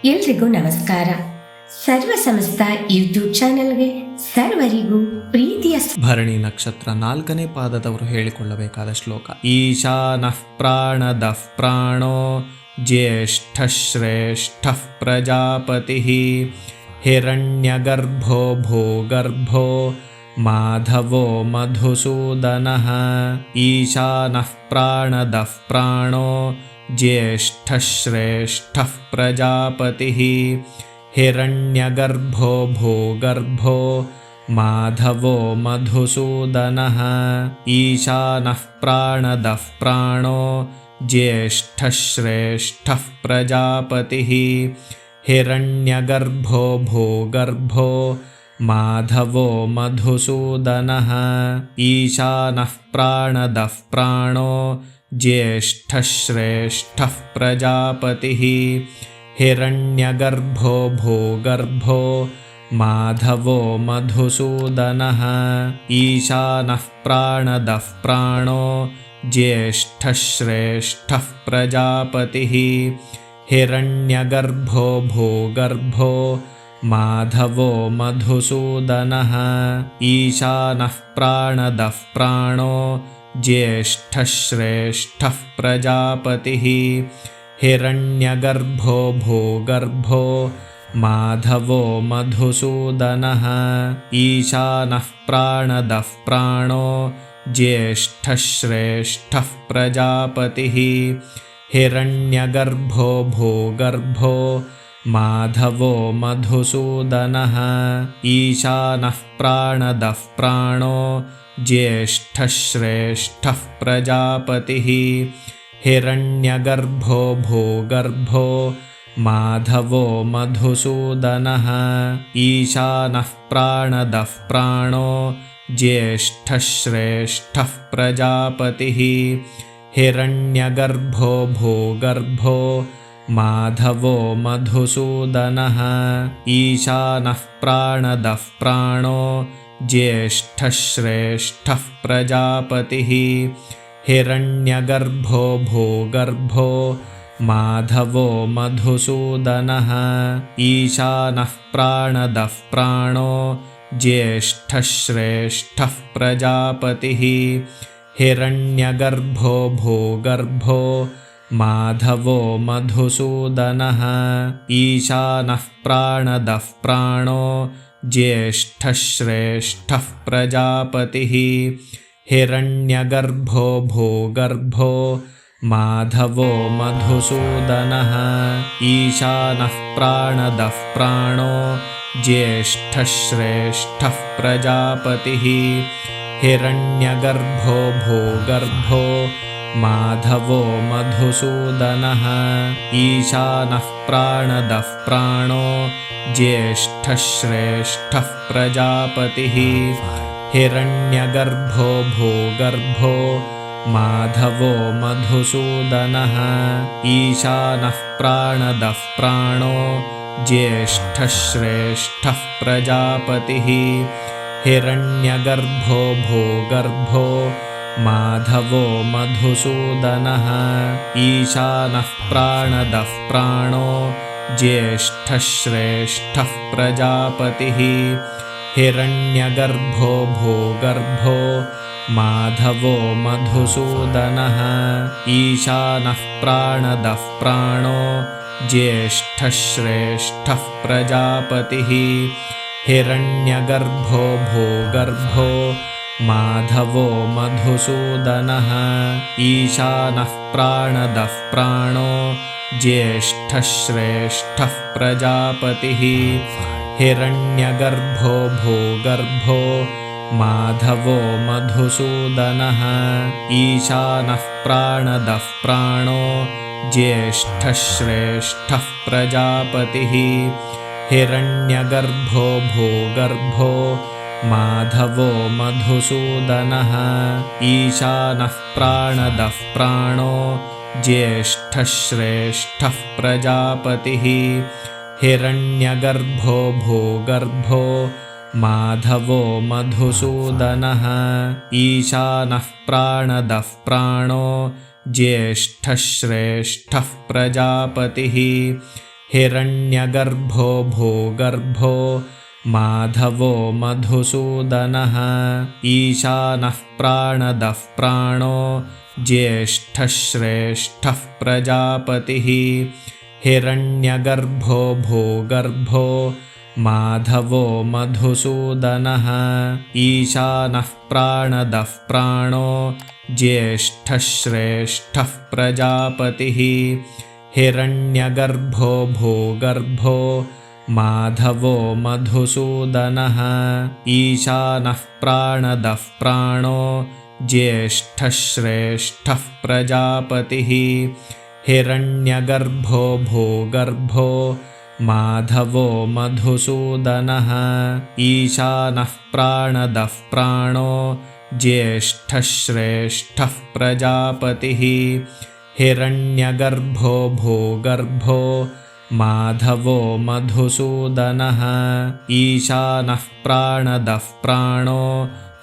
ಎಲ್ರಿಗೂ ನಮಸ್ಕಾರ. ಸರ್ವ ಸಮಸ್ತ ಯೂಟ್ಯೂಬ್ ಚಾನೆಲ್ಗೆ ಸರ್ವರಿಗೂ ಪ್ರೀತಿಯ ಭರಣಿ ನಕ್ಷತ್ರ 4ನೇ ಪಾದದವರು ಹೇಳಿಕೊಳ್ಳಬೇಕಾದ ಶ್ಲೋಕ. ಈಶಾನಃ ಪ್ರಾಣದಃ ಪ್ರಾಣೋ ಜ್ಯೇಷ್ಠ ಶ್ರೇಷ್ಠ ಪ್ರಜಾಪತಿ ಹಿರಣ್ಯಗರ್ಭೋ ಭೂಗರ್ಭೋ ಮಾಧವೋ ಮಧುಸೂದನಃ. ಈಶಾನಃ ಪ್ರಾಣದಃ ಪ್ರಾಣೋ ಜ್ಯೇಷ್ಠ ಶ್ರೇಷ್ಠ ಪ್ರಜಾಪತಿ ಹಿರಣ್ಯಗರ್ಭೋ ಭೂಗರ್ಭೋ ಮಾಧವೋ ಮಧುಸೂದನಃ. ಈಶಾನಃ ಪ್ರಾಣದಃ ಪ್ರಾಣೋ ಜ್ಯೇಷ್ಠ ಶ್ರೇಷ್ಠ ಪ್ರಜಾಪತಿ ಹಿರಣ್ಯಗರ್ಭೋ ಭೂಗರ್ಭೋ ಮಾಧವೋ ಮಧುಸೂದನಃ. ಈಶಾನಃ ಪ್ರಾಣದಃ ಪ್ರಾಣೋ ಜ್ಯೇಷ್ಠ ಶ್ರೇಷ್ಠ ಪ್ರಜಾಪತಿ ಹಿರಣ್ಯಗರ್ಭೋ ಭೂಗರ್ಭೋ ಮಾಧವೋ ಮಧುಸೂದನಃ. ಈಶಾನಃ ಪ್ರಾಣದಃ ಪ್ರಾಣೋ ಜ್ಯೇಷ್ಠ ಶ್ರೇಷ್ಠ ಪ್ರಜಾಪತಿ ಹಿರಣ್ಯಗರ್ಭೋ ಭೂಗರ್ಭೋ ಮಾಧವೋ ಮಧುಸೂದನಃ. ಈಶಾನಃ ಪ್ರಾಣದಃ ಪ್ರಾಣೋ ಜ್ಯೇಷ್ಠ ಶ್ರೇಷ್ಠ ಪ್ರಜಾಪತಿ ಹಿರಣ್ಯಗರ್ಭೋ ಭೂಗರ್ಭೋ ಮಾಧವೋ ಮಧುಸೂದನಃ. ಈಶಾನಃ ಪ್ರಾಣದಃ ಪ್ರಾಣೋ ಜ್ಯೇಷ್ಠ ಶ್ರೇಷ್ಠ ಪ್ರಜಾಪತಿ ಹಿರಣ್ಯಗರ್ಭೋ ಭೂಗರ್ಭೋ ಮಾಧವೋ ಮಧುಸೂದನಃ. ಈಶಾನಃ ಪ್ರಾಣದಃ ಪ್ರಾಣೋ ಜ್ಯೇಷ್ಠ ಶ್ರೇಷ್ಠ ಪ್ರಜಾಪತಿ ಹಿರಣ್ಯಗರ್ಭೋ ಭೂಗರ್ಭೋ ಮಾಧವೋ ಮಧುಸೂದನಃ. ಈಶಾನಃ ಪ್ರಾಣದಃ ಪ್ರಾಣೋ ಜ್ಯೇಷ್ಠ ಶ್ರೇಷ್ಠ ಪ್ರಜಾಪತಿ ಹಿರಣ್ಯಗರ್ಭೋ ಭೂಗರ್ಭೋ ಮಾಧವೋ ಮಧುಸೂದನಃ. ಈಶಾನಃ ಪ್ರಾಣದಃ ಪ್ರಾಣೋ ಜ್ಯೇಷ್ಠ ಶ್ರೇಷ್ಠ ಪ್ರಜಾಪತಿ ಹಿರಣ್ಯಗರ್ಭೋ ಭೂಗರ್ಭೋ ಮಾಧವೋ ಮಧುಸೂದನಃ. ಈಶಾನಃ ಪ್ರಾಣದಃ ಪ್ರಾಣೋ ಜ್ಯೇಷ್ಠ ಶ್ರೇಷ್ಠ ಪ್ರಜಾಪತಿ ಹಿರಣ್ಯಗರ್ಭೋ ಭೂಗರ್ಭೋ ಮಾಧವೋ ಮಧುಸೂದನಃ. ಈಶಾನಃ ಪ್ರಾಣದಃ ಪ್ರಾಣೋ ಜ್ಯೇಷ್ಠ ಶ್ರೇಷ್ಠ ಪ್ರಜಾಪತಿ ಹಿರಣ್ಯಗರ್ಭೋ ಭೂಗರ್ಭೋ ಮಾಧವೋ ಮಧುಸೂದನಃ. ಈಶಾನಃ ಪ್ರಾಣದಃ ಪ್ರಾಣೋ ಜ್ಯೇಷ್ಠ ಶ್ರೇಷ್ಠ ಪ್ರಜಾಪತಿ ಹಿರಣ್ಯಗರ್ಭೋ ಭೂಗರ್ಭೋ ಮಾಧವೋ ಮಧುಸೂದನಃ. ಈಶಾನಃ ಪ್ರಾಣದಃ ಪ್ರಾಣೋ ಜ್ಯೇಷ್ಠ ಶ್ರೇಷ್ಠ ಪ್ರಜಾಪತಿ ಹಿರಣ್ಯಗರ್ಭೋ ಭೂಗರ್ಭೋ ಮಾಧವೋ ಮಧುಸೂದನಃ. ಈಶಾನಃ ಪ್ರಾಣದಃ ಪ್ರಾಣೋ ಜ್ಯೇಷ್ಠ ಶ್ರೇಷ್ಠ ಪ್ರಜಾಪತಿ ಹಿರಣ್ಯಗರ್ಭೋ ಭೂಗರ್ಭೋ ಮಾಧವೋ ಮಧುಸೂದನಃ. ಈಶಾನಃ ಪ್ರಾಣದಃ ಪ್ರಾಣೋ ಜ್ಯೇಷ್ಠ ಶ್ರೇಷ್ಠ ಪ್ರಜಾಪತಿ ಹಿರಣ್ಯಗರ್ಭೋ ಭೂಗರ್ಭೋ ಮಾಧವೋ ಮಧುಸೂದನಃ. ಈಶಾನಃ ಪ್ರಾಣದಃ ಪ್ರಾಣೋ ಜ್ಯೇಷ್ಠ ಶ್ರೇಷ್ಠ ಪ್ರಜಾಪತಿ ಹಿರಣ್ಯಗರ್ಭೋ ಭೂಗರ್ಭೋ ಮಾಧವೋ ಮಧುಸೂದನಃ. ಈಶಾನಃ ಪ್ರಾಣದಃ ಪ್ರಾಣೋ ಜ್ಯೇಷ್ಠ ಶ್ರೇಷ್ಠ ಪ್ರಜಾಪತಿ ಹಿರಣ್ಯಗರ್ಭೋ ಭೂಗರ್ಭೋ ಮಾಧವೋ ಮಧುಸೂದನಃ. ಈಶಾನಃ ಪ್ರಾಣದಃ ಪ್ರಾಣೋ ಜ್ಯೇಷ್ಠ ಶ್ರೇಷ್ಠ ಪ್ರಜಾಪತಿ ಹಿರಣ್ಯಗರ್ಭೋ ಭೂಗರ್ಭೋ ಮಾಧವೋ ಮಧುಸೂದನಃ. ಈಶಾನಃ ಪ್ರಾಣದಃ ಪ್ರಾಣೋ ಜ್ಯೇಷ್ಠ ಶ್ರೇಷ್ಠ ಪ್ರಜಾಪತಿ ಹಿರಣ್ಯಗರ್ಭೋ ಭೂಗರ್ಭೋ ಮಾಧವೋ ಮಧುಸೂದನಃ. ಈಶಾನಃ ಪ್ರಾಣದಃ ಪ್ರಾಣೋ ಜ್ಯೇಷ್ಠ ಶ್ರೇಷ್ಠ ಪ್ರಜಾಪತಿ हिरण्यगर्भो भूगर्भो माधवो मधुसूदनः ईशानः प्राणदः प्राणो ज्येष्ठः श्रेष्ठः प्रजापतिः हिरण्यगर्भो भूगर्भो माधवो मधुसूदनः ईशानः प्राणदः प्राणो ज्येष्ठः श्रेष्ठः प्रजापतिः हिरण्यगर्भो भूगर्भो माधवो मधुसूदनः ईशानः प्राणदः प्राणो ज्येष्ठः श्रेष्ठः प्रजापतिः हिरण्यगर्भो भूगर्भो माधवो मधुसूदनः ईशानः प्राणदः प्राणो ज्येष्ठः श्रेष्ठः प्रजापतिः हिरण्यगर्भो भूगर्भो माधवो मधुसूदनः ईशानः प्राणदः प्राणो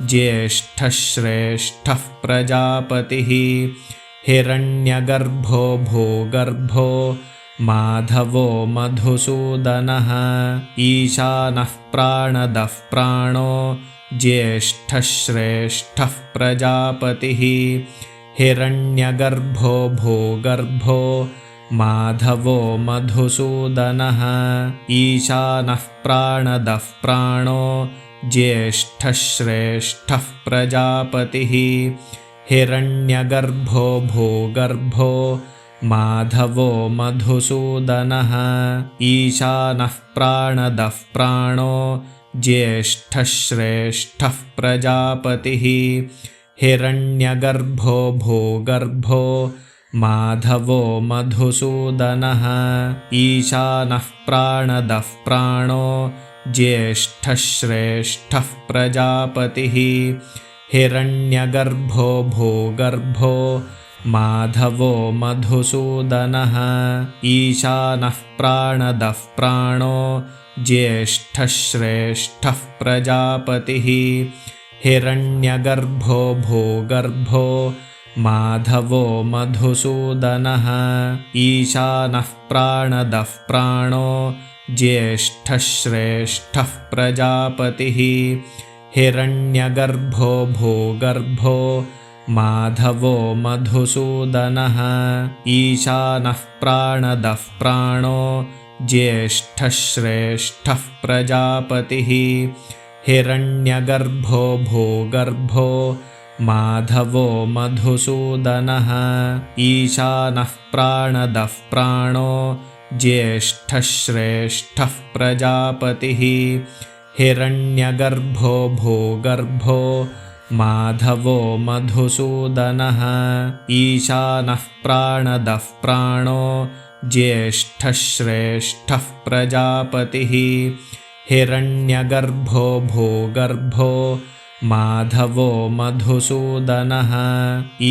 ज्येष्ठः श्रेष्ठः प्रजापतिः हिरण्यगर्भो भूगर्भो माधवो मधुसूदनः ईशानः प्राणदः प्राणो ज्येष्ठः श्रेष्ठः प्रजापतिः हिरण्यगर्भो भूगर्भो माधवो मधुसूदनः ईशानः प्राणदः प्राणो ज्येष्ठः श्रेष्ठः प्रजापतिः हिरण्यगर्भो भूगर्भो माधवो मधुसूदनः ईशानः प्राणदः प्राणो ज्येष्ठः श्रेष्ठः प्रजापतिः हिरण्यगर्भो भूगर्भो माधवो मधुसूदनः ईशानः प्राणदः प्राणो ज्येष्ठः श्रेष्ठः प्रजापतिः हिरण्यगर्भो भूगर्भो माधवो मधुसूदनः ईशानः प्राणदः प्राणो ज्येष्ठः श्रेष्ठः प्रजापतिः हिरण्यगर्भो भूगर्भो माधवो मधुसूदनः ईशानः प्राणदः प्राणो ज्येष्ठः श्रेष्ठः प्रजापतिः हिरण्यगर्भो भूगर्भो माधवो मधुसूदनः ईशानः प्राणदः प्राणो ज्येष्ठः श्रेष्ठः प्रजापतिः हिरण्यगर्भो भूगर्भो माधवो मधुसूदनः ईशानः प्राणदः प्राणो ज्येष्ठः श्रेष्ठः प्रजापतिः हिरण्यगर्भो भूगर्भो माधवो मधुसूदनः ईशानः प्राणदः प्राणो ज्येष्ठः श्रेष्ठः प्रजापतिः हिरण्यगर्भो भूगर्भो माधवो मधुसूदनः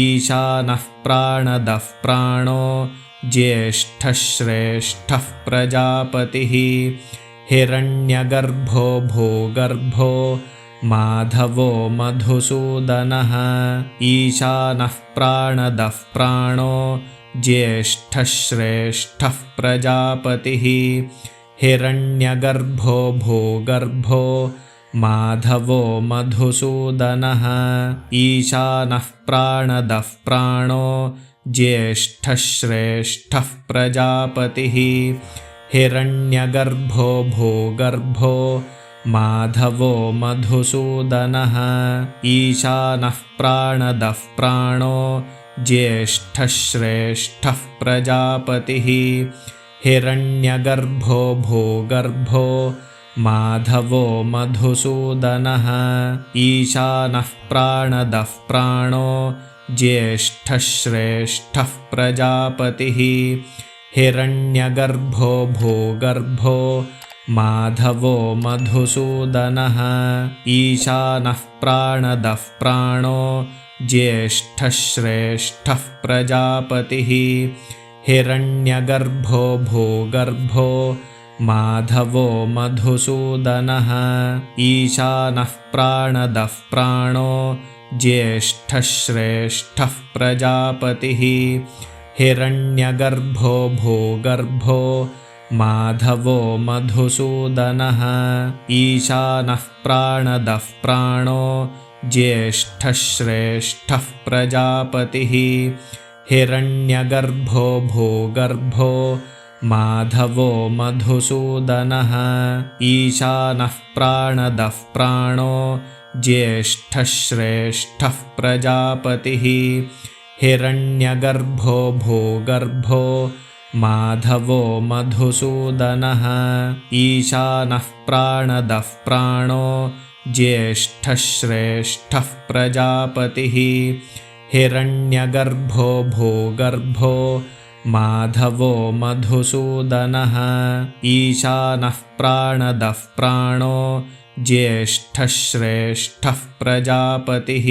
ईशानः प्राणदः प्राणो ज्येष्ठः श्रेष्ठः प्रजापतिः हिरण्यगर्भो भूगर्भो माधवो मधुसूदनः ईशानः प्राणदः प्राणो ज्येष्ठः श्रेष्ठः प्रजापतिः हिरण्यगर्भो भूगर्भो माधवो मधुसूदनः ईशानः प्राणदः प्राणो ज्येष्ठः श्रेष्ठः प्रजापतिः हिरण्यगर्भो भूगर्भो माधवो मधुसूदनः ईशानः प्राणदः प्राणो ज्येष्ठः श्रेष्ठः प्रजापतिः हिरण्यगर्भो भूगर्भो माधवो मधुसूदनः ईशानः प्राणदः प्राणो ज्येष्ठः श्रेष्ठः प्रजापतिः हिरण्यगर्भो भूगर्भो माधवो मधुसूदनः ईशानः प्राणदः प्राणो ज्येष्ठः श्रेष्ठः प्रजापतिः हिरण्यगर्भो भूगर्भो माधवो मधुसूदनः ईशानः प्राणदः प्राणो ज्येष्ठः श्रेष्ठः प्रजापतिः हिरण्यगर्भो भूगर्भो माधवो मधुसूदनः ईशानः प्राणदः प्राणो ज्येष्ठः श्रेष्ठः प्रजापतिः हिरण्यगर्भो भूगर्भो माधवो मधुसूदनः ईशानः प्राणदः प्राणो ज्येष्ठः श्रेष्ठः प्रजापतिः हिरण्यगर्भो भूगर्भो माधवो मधुसूदनः ईशानः प्राणदः प्राणो ज्येष्ठः श्रेष्ठः प्रजापतिः हिरण्यगर्भो भूगर्भो माधवो मधुसूदनः ईशानः प्राणदः प्राणो ज्येष्ठः श्रेष्ठः प्रजापतिः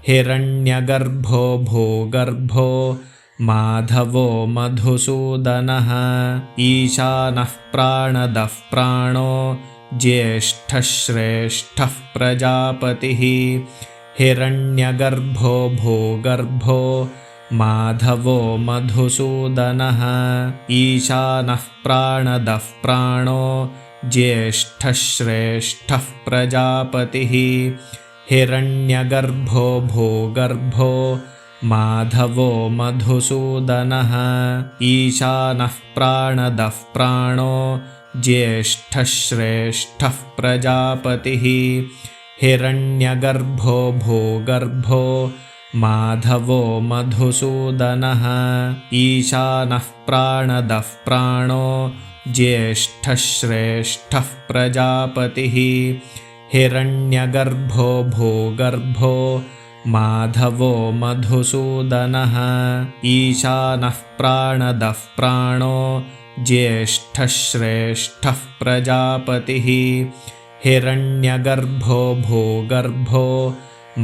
हिरण्यगर्भो भूगर्भो माधवो मधुसूदनः ईशानः प्राणदः प्राणो ज्येष्ठः श्रेष्ठः प्रजापतिः हिरण्यगर्भो भूगर्भो माधवो मधुसूदनः ईशानः प्राणदः प्राणो ज्येष्ठः श्रेष्ठः प्रजापतिः हिरण्यगर्भो भूगर्भो माधवो मधुसूदनः ईशानः प्राणदः प्राणो ज्येष्ठः श्रेष्ठः प्रजापतिः हिरण्यगर्भो भूगर्भो माधवो मधुसूदनः ईशानः प्राणदः प्राणो ज्येष्ठः श्रेष्ठः प्रजापतिः हिरण्यगर्भो भूगर्भो माधवो मधुसूदनः ईशानः प्राणदः प्राणो ज्येष्ठः श्रेष्ठः प्रजापतिः हिरण्यगर्भो भूगर्भो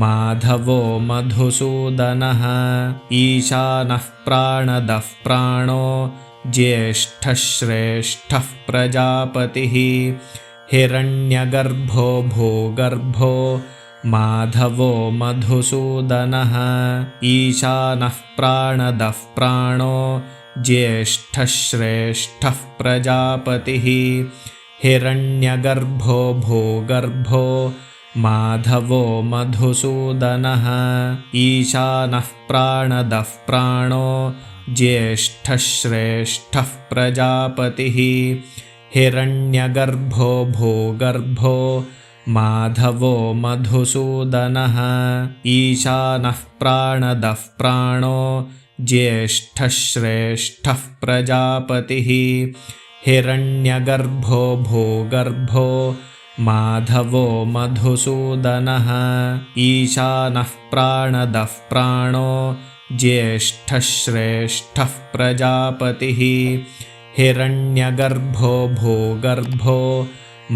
माधवो मधुसूदनः ईशानः प्राणदः प्राणो ज्येष्ठः श्रेष्ठः प्रजापतिः हिरण्यगर्भो भूगर्भो माधवो मधुसूदनः ईशानः प्राणदः प्राणो ज्येष्ठः श्रेष्ठः प्रजापतिः हिरण्यगर्भो भूगर्भो माधवो मधुसूदनः ईशानः प्राणदः प्राणो ज्येष्ठः श्रेष्ठः प्रजापतिः हिरण्यगर्भो भूगर्भो माधवो मधुसूदनः ईशानः प्राणदः प्राणो ज्येष्ठः श्रेष्ठः प्रजापतिः हिरण्यगर्भो भूगर्भो माधवो मधुसूदनः ईशानः प्राणदः प्राणो ज्येष्ठः श्रेष्ठः प्रजापतिः हिरण्यगर्भो भूगर्भो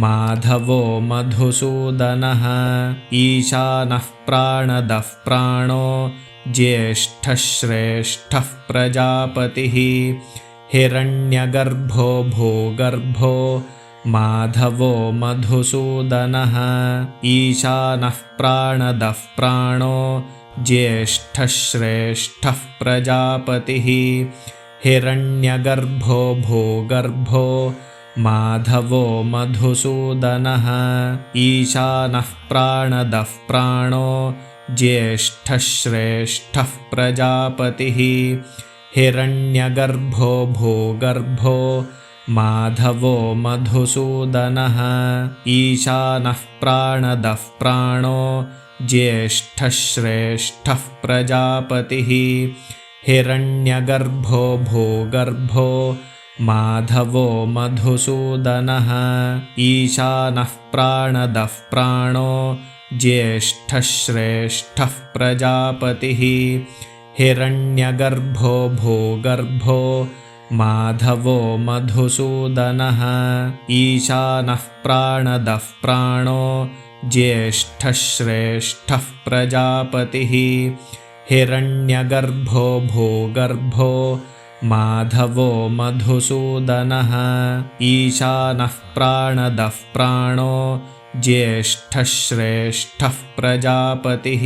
माधवो मधुसूदनः ईशानः प्राणदः प्राणो ज्येष्ठः श्रेष्ठः प्रजापतिः हिरण्यगर्भो भूगर्भो माधवो मधुसूदनः ईशानः प्राणदः प्राणो ज्येष्ठः श्रेष्ठः प्रजापतिः हिरण्यगर्भो भूगर्भो माधवो मधुसूदनः ईशानः प्राणदः प्राणो ज्येष्ठः श्रेष्ठः प्रजापतिः हिरण्यगर्भो भूगर्भो माधवो मधुसूदनः ईशानः प्राणदः प्राणो ज्येष्ठः श्रेष्ठः प्रजापतिः हिरण्यगर्भो भूगर्भो माधवो मधुसूदनः ईशानः प्राणदः प्राणो ज्येष्ठः श्रेष्ठः प्रजापतिः हिरण्यगर्भो भूगर्भो माधवो मधुसूदनः ईशानः प्राणदः प्राणो ज्येष्ठः श्रेष्ठः प्रजापतिः हिरण्यगर्भो भूगर्भो माधवो मधुसूदनः ईशानः प्राणदः प्राणो ज्येष्ठः श्रेष्ठः प्रजापतिः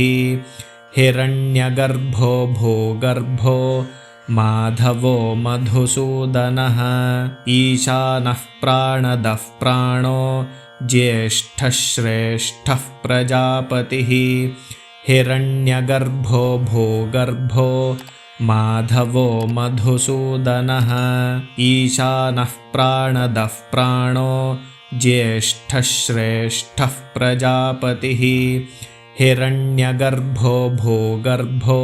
हिरण्यगर्भो भूगर्भो माधवो मधुसूदनः ईशानः प्राणदः प्राणो ज्येष्ठः श्रेष्ठः प्रजापतिः हिरण्यगर्भो भूगर्भो माधवो मधुसूदनः ईशानः प्राणदः प्राणो ज्येष्ठः श्रेष्ठः प्रजापतिः हिरण्यगर्भो भूगर्भो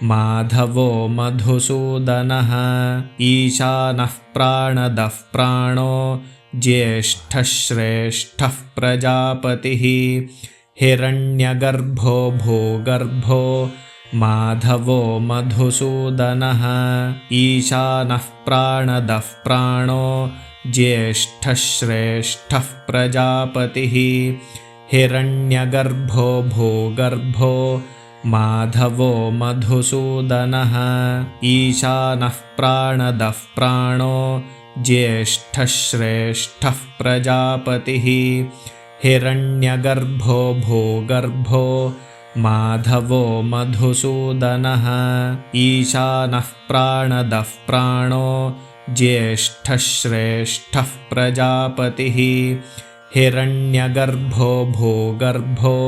माधवो मधुसूदनः ईशानः प्राणदः प्राणो ज्येष्ठः श्रेष्ठः प्रजापतिः हिरण्यगर्भो भूगर्भो माधवो मधुसूदनः ईशानः प्राणदः प्राणो ज्येष्ठः श्रेष्ठः प्रजापतिः हिरण्यगर्भो भूगर्भो माधवो मधुसूदनः ईशानः प्राणदः प्राणो ज्येष्ठः श्रेष्ठः प्रजापतिः हिरण्यगर्भो भूगर्भो माधवो मधुसूदनः ईशानः प्राणदः प्राणो ज्येष्ठः श्रेष्ठः प्रजापतिः हिरण्यगर्भो भूगर्भो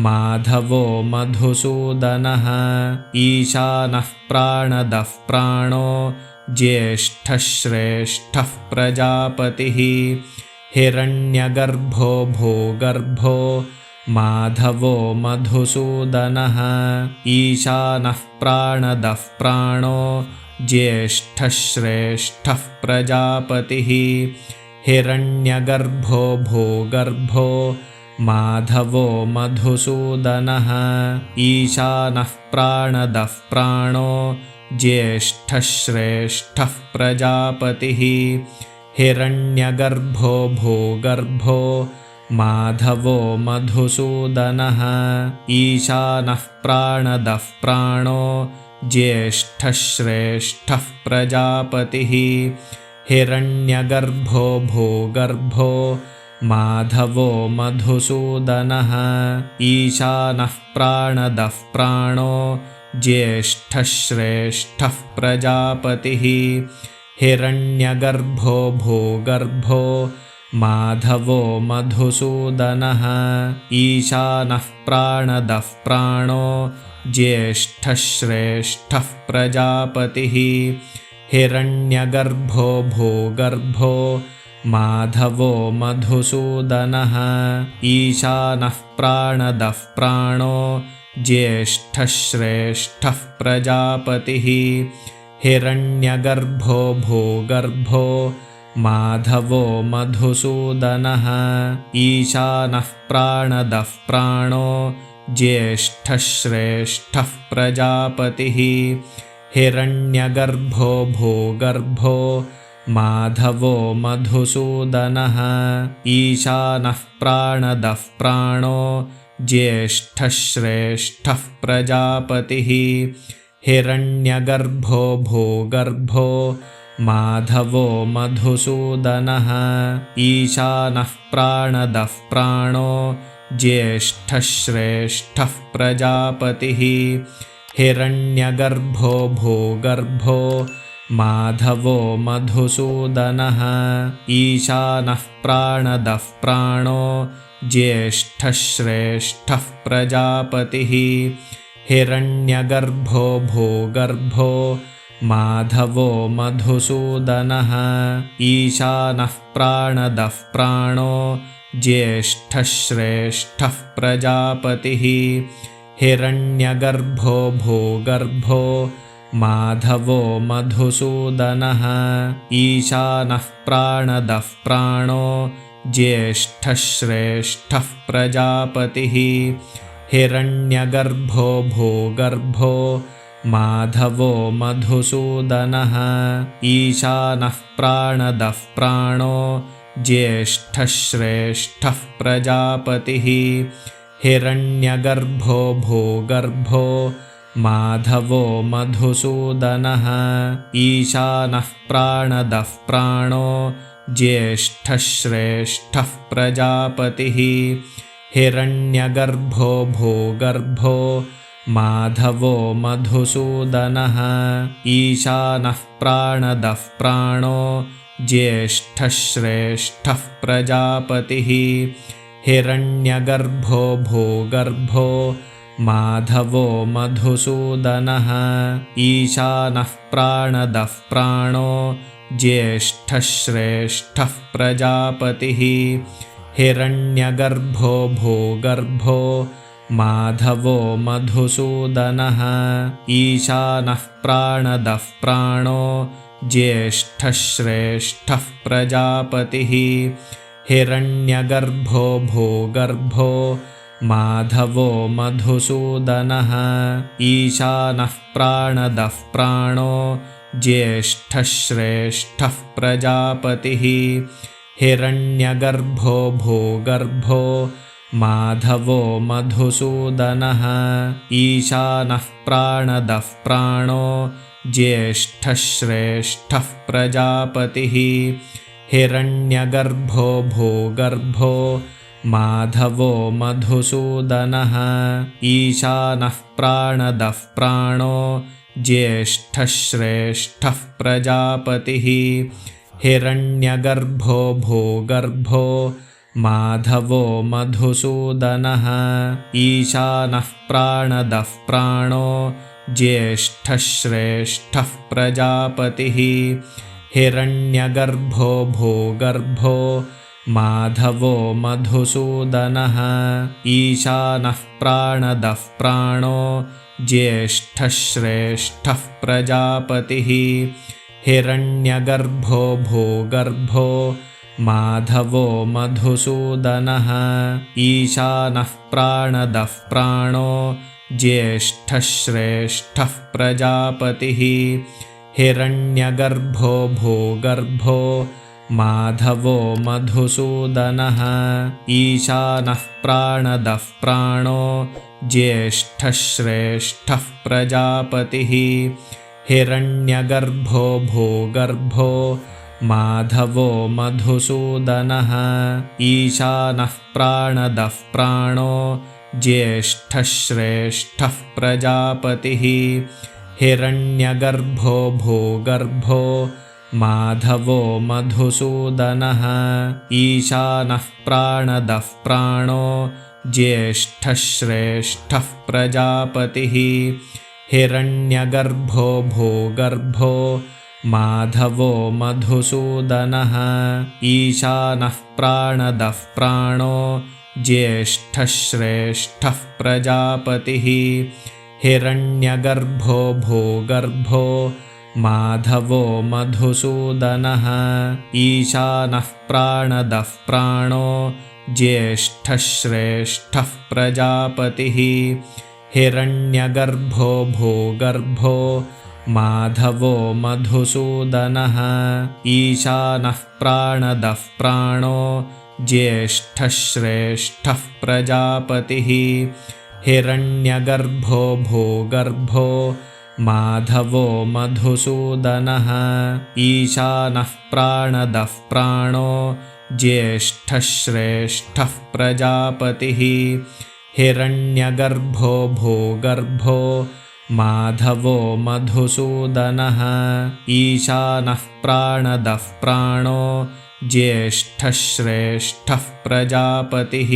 माधवो मधुसूदनः ईशानः प्राणदः प्राणो ज्येष्ठः श्रेष्ठः प्रजापतिः हिरण्यगर्भो भूगर्भो माधवो मधुसूदनः ईशानः प्राणदः प्राणो ज्येष्ठः श्रेष्ठः प्रजापतिः हिरण्यगर्भो भूगर्भो माधवो मधुसूदनः ईशानः प्राणदः प्राणो ज्येष्ठः श्रेष्ठः प्रजापतिः हिरण्यगर्भो भूगर्भो माधवो मधुसूदनः ईशानः प्राणदः प्राणो ज्येष्ठः श्रेष्ठः प्रजापतिः हिरण्यगर्भो भूगर्भो माधवो मधुसूदनः ईशानः प्राणदः प्राणो ज्येष्ठः श्रेष्ठः प्रजापतिः हिरण्यगर्भो भूगर्भो माधवो मधुसूदनः ईशानः प्राणदः प्राणो ज्येष्ठः श्रेष्ठः प्रजापतिः हिरण्यगर्भो भूगर्भो माधवो मधुसूदनः ईशानः प्राणदः प्राणो ज्येष्ठः श्रेष्ठः प्रजापतिः हिरण्यगर्भो भूगर्भो माधवो मधुसूदनः ईशानः प्राणदः प्राणो ज्येष्ठः श्रेष्ठः प्रजापतिः हिरण्यगर्भो भूगर्भो माधवो मधुसूदनः ईशानः प्राणदः प्राणो ज्येष्ठः श्रेष्ठः प्रजापतिः हिरण्यगर्भो भूगर्भो माधवो मधुसूदनः ईशानः प्राणदः प्राणो ज्येष्ठः श्रेष्ठः प्रजापतिः हिरण्यगर्भो भूगर्भो माधवो मधुसूदनः ईशानः प्राणदः प्राणो ज्येष्ठः श्रेष्ठः प्रजापतिः हिरण्यगर्भो भूगर्भो माधवो मधुसूदनः ईशानः प्राणदः प्राणो ज्येष्ठः श्रेष्ठः प्रजापतिः हिरण्यगर्भो भूगर्भो माधवो मधुसूदनः ईशानः प्राणदः प्राणो ज्येष्ठः श्रेष्ठः प्रजापतिः हिरण्यगर्भो भूगर्भो माधवो मधुसूदनः ईशानः प्राणदः प्राणो ज्येष्ठः श्रेष्ठः प्रजापतिः हिरण्यगर्भो भूगर्भो माधवो मधुसूदनः ईशानः प्राणदः प्राणो ज्येष्ठः श्रेष्ठः प्रजापतिः हिरण्यगर्भो भूगर्भो माधवो मधुसूदनः ईशानः प्राणदः प्राणो ज्येष्ठः श्रेष्ठः प्रजापतिः हिरण्यगर्भो भूगर्भो माधवो मधुसूदनः ईशानः प्राणदः प्राणो ज्येष्ठः श्रेष्ठः प्रजापतिः हिरण्यगर्भो भूगर्भो माधवो मधुसूदनः ईशानः प्राणदः प्राणो ज्येष्ठः श्रेष्ठः प्रजापतिः हिरण्यगर्भो भूगर्भो माधवो मधुसूदनः ईशानः प्राणदः प्राणो ज्येष्ठः श्रेष्ठः प्रजापतिः हिरण्यगर्भो भूगर्भो माधवो मधुसूदनः ईशानः प्राणदः प्राणो ज्येष्ठः श्रेष्ठः प्रजापतिः हिरण्यगर्भो भूगर्भो माधवो मधुसूदनः ईशानः प्राणदः प्राणो ज्येष्ठः श्रेष्ठः प्रजापतिः हिरण्यगर्भो भूगर्भो माधवो मधुसूदनः ईशानः प्राणदः प्राणो ज्येष्ठः श्रेष्ठः प्रजापतिः हिरण्यगर्भो भूगर्भो माधवो मधुसूदनः ईशानः प्राणदः प्राणो ज्येष्ठः श्रेष्ठः प्रजापतिः हिरण्यगर्भो भूगर्भो माधवो मधुसूदनः ईशानः प्राणदः प्राणो ज्येष्ठः श्रेष्ठः प्रजापतिः हिरण्यगर्भो भूगर्भो माधवो मधुसूदनः ईशानः प्राणदः प्राणो ज्येष्ठः श्रेष्ठः प्रजापतिः हिरण्यगर्भो भूगर्भो माधवो मधुसूदनः ईशानः प्राणदः प्राणो ज्येष्ठः श्रेष्ठः प्रजापतिः हिरण्यगर्भो भूगर्भो माधवो मधुसूदनः ईशानः प्राणदः प्राणो ज्येष्ठः श्रेष्ठः प्रजापतिः हिरण्यगर्भो भूगर्भो माधवो मधुसूदनः ईशानः प्राणदः प्राणो ज्येष्ठः श्रेष्ठः प्रजापतिः हिरण्यगर्भो भूगर्भो माधवो मधुसूदनः ईशानः प्राणदः प्राणो ज्येष्ठः श्रेष्ठः प्रजापतिः हिरण्यगर्भो भूगर्भो माधवो मधुसूदनः ईशानः प्राणदः प्राणो ज्येष्ठः श्रेष्ठः प्रजापतिः हिरण्यगर्भो भूगर्भो माधवो मधुसूदनः ईशानः प्राणदः प्राणो ज्येष्ठः श्रेष्ठः प्रजापतिः हिरण्यगर्भो भूगर्भो माधवो मधुसूदनः ईशानः प्राणदः प्राणो ज्येष्ठः श्रेष्ठः प्रजापतिः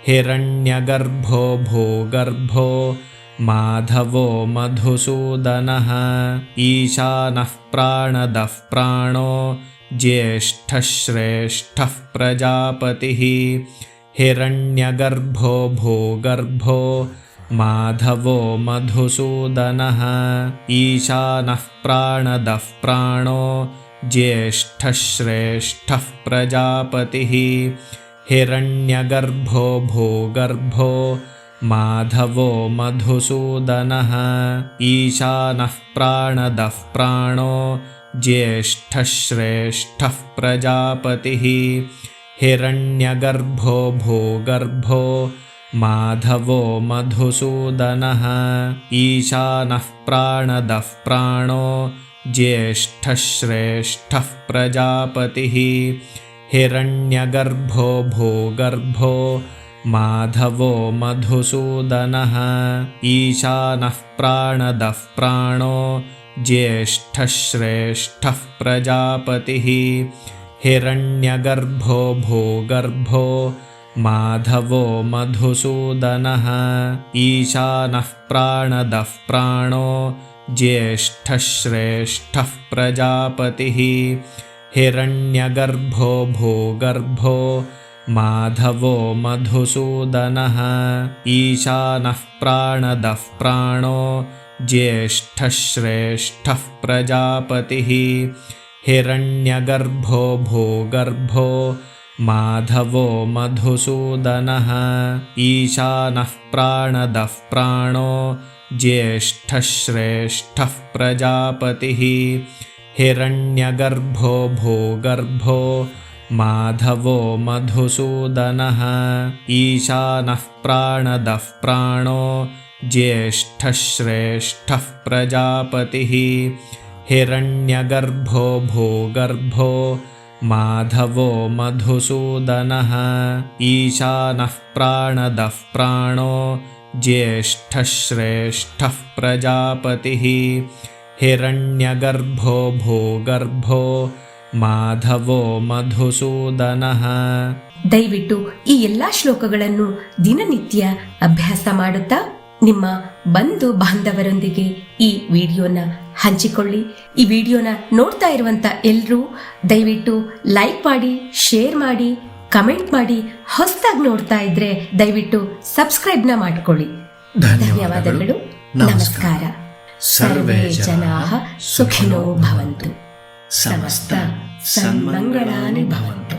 हिरण्यगर्भो भूगर्भो माधवो मधुसूदनः ईशानः प्राणदः प्राणो ज्येष्ठः श्रेष्ठः प्रजापतिः हिरण्यगर्भो भूगर्भो माधवो मधुसूदनः ईशानः प्राणदः प्राणो ज्येष्ठः श्रेष्ठः प्रजापतिः हिरण्यगर्भो भूगर्भो माधवो मधुसूदनः ईशानः प्राणदः प्राणो ज्येष्ठः श्रेष्ठः प्रजापतिः हिरण्यगर्भो भूगर्भो माधवो मधुसूदनः ईशानः प्राणदः प्राणो ज्येष्ठः श्रेष्ठः प्रजापतिः हिरण्यगर्भो भूगर्भो माधवो मधुसूदनः ईशानः प्राणदः प्राणो ज्येष्ठः श्रेष्ठः प्रजापतिः हिरण्यगर्भो भूगर्भो माधवो मधुसूदनः ईशानः प्राणदः प्राणो ज्येष्ठः श्रेष्ठः प्रजापतिः हिरण्यगर्भो भूगर्भो माधवो मधुसूदनः ईशानः प्राणदः प्राणो ज्येष्ठः श्रेष्ठः प्रजापतिः हिरण्यगर्भो भूगर्भो माधवो मधुसूदनः ईशानः प्राणदः प्राणो ज्येष्ठः श्रेष्ठः प्रजापतिः हिरण्यगर्भो भूगर्भो माधवो मधुसूदनः ईशानः प्राणदः प्राणो ज्येष्ठः श्रेष्ठः प्रजापतिः हिरण्यगर्भो भूगर्भो माधवो मधुसूदनः ईशानः प्राणदः प्राणो ज्येष्ठः श्रेष्ठः प्रजापतिः हिरण्यगर्भो भूगर्भो माधवो ಮಧುಸೂದನಃ. ದಯವಿಟ್ಟು ಈ ಎಲ್ಲಾ ಶ್ಲೋಕಗಳನ್ನು ದಿನನಿತ್ಯ ಅಭ್ಯಾಸ ಮಾಡುತ್ತಾ ನಿಮ್ಮ ಬಂಧು ಬಾಂಧವರೊಂದಿಗೆ ಈ ವಿಡಿಯೋನ ಹಂಚಿಕೊಳ್ಳಿ. ಈ ವಿಡಿಯೋನ ನೋಡ್ತಾ ಇರುವಂತ ಎಲ್ಲರೂ ದಯವಿಟ್ಟು ಲೈಕ್ ಮಾಡಿ, ಶೇರ್ ಮಾಡಿ, ಕಮೆಂಟ್ ಮಾಡಿ. ಹೊಸದಾಗಿ ನೋಡ್ತಾ ಇದ್ರೆ ದಯವಿಟ್ಟು ಸಬ್ಸ್ಕ್ರೈಬ್ನ ಮಾಡ್ಕೊಳ್ಳಿ. ಧನ್ಯವಾದಗಳು. ನಮಸ್ಕಾರ. ಸರ್ವೇ ಜನಾಃ ಸುಖಿನೋ ಭವಂತು. ಸಮಸ್ತ ಸನ್ಮಂಗಳಾನಿ ಭವಂತು.